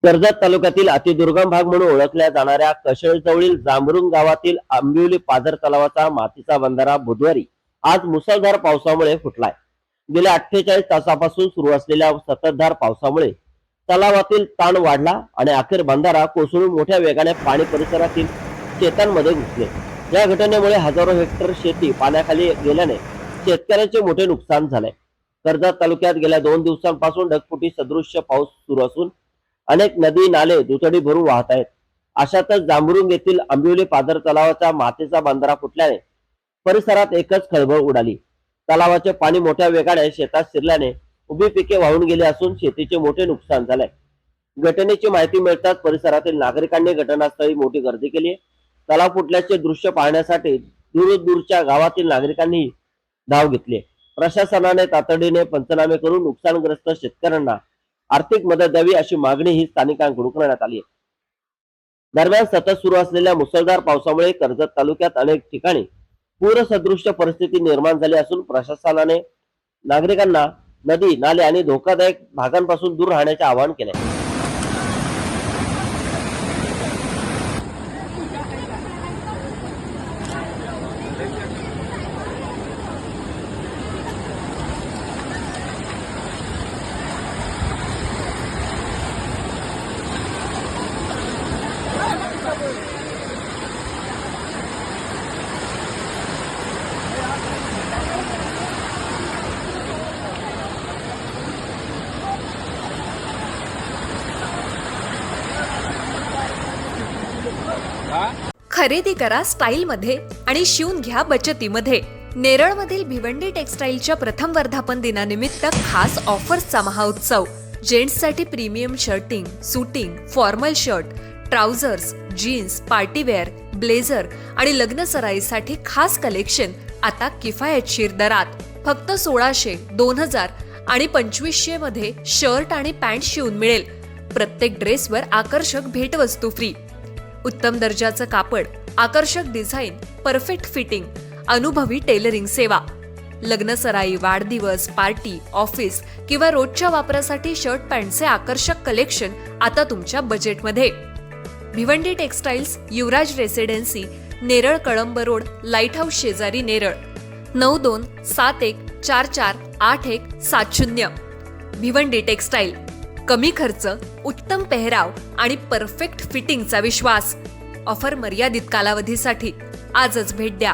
कर्जत तालुक्यातील अतिदुर्गम भाग म्हणून ओळखल्या जाणाऱ्या कशेळजवळील जांभरुण गावातील आंबिवली पाझर तलावाचा मातीचा बंधारा बुधवारी आज मुसळधार पावसामुळे फुटलाय. गेल्या 48 तासापासून सुरू असलेल्या सततधार पावसामुळे तलावातील ताण वाढला आणि अखेर बंधारा कोसळून मोठ्या वेगाने पाणी परिसरातील शेतांमध्ये घुसले. या घटनेमुळे हजारो हेक्टर शेती पाण्याखाली गेल्याने शेतकऱ्यांचे मोठे नुकसान झाले. कर्जत तालुक्यात गेल्या 2 दिवसांपासून ढगफुटी सदृश्य पाऊस सुरू असून अनेक नदी नाले दुथडी भरून वाहत आहेत. अशातच जांभरुण येथील आंबिवली पाझर तलावाचा मातीचा बंधारा फुटल्याने परिसरात एकच खळबळ उडाली. तलावाचे पाणी मोठ्या वेगाने शेतात शिरल्याने उभी पिके वाहून गेली असून शेतीचे मोठे नुकसान झाले. घटनेची माहिती मिळताच परिसरातील नागरिकांनी घटनास्थळी मोठी गर्दी केली. तलाव फुटल्याचे दृश्य पाहण्यासाठी दूरदूरच्या गावातील नागरिकांनी धाव घेतली. प्रशासनाने तातडीने पंचनामे करून नुकसानग्रस्त शेतकऱ्यांना आर्थिक मदत द्यावी अशी मागणी ही स्थानिकांकडून करण्यात आली. दरम्यान सतत सुरू असलेल्या मुसळधार पावसामुळे कर्जत तालुक्यात अनेक ठिकाणी पूरसदृश्य परिस्थिती निर्माण झाली असून प्रशासनाने नागरिकांना नदी नाले आणि धोकादायक भागांपासून दूर राहण्याचे आवाहन केले. खरेदी करा स्टाईल मध्ये आणि शिवून घ्या बचतीमध्ये. नेरळमधील भिवंडी टेक्सटाईलच्या प्रथम वर्धापन दिनानिमित्त खास ऑफर्सचा महाउत्सव. जेंट्ससाठी premium shirting, suiting, formal shirt, trousers, jeans, partywear, blazer आणि लग्न सराईसाठी खास कलेक्शन आता किफायतशीर दरात. फक्त 1600, 2000 आणि 2500 मध्ये शर्ट आणि पॅन्ट शिवून मिळेल. प्रत्येक ड्रेसवर आकर्षक भेटवस्तू फ्री. उत्तम दर्जाचं कापड, आकर्षक डिझाईन, परफेक्ट फिटिंग, अनुभवी टेलरिंग सेवा. लग्न सराई, वाढदिवस, पार्टी, ऑफिस किंवा रोजच्या वापरासाठी शर्ट पॅन्टचे आकर्षक कलेक्शन आता तुमच्या बजेटमध्ये. Bhiwandi textiles, Yuvraj residency, Neral Kalamb road, lighthouse शेजारी, नेरळ. 9271448170. भिवंडी टेक्सटाईल. कमी खर्च, उत्तम पेहराव आणि परफेक्ट फिटिंगचा विश्वास. ऑफर मर्यादित कालावधीसाठी. आजच भेट द्या.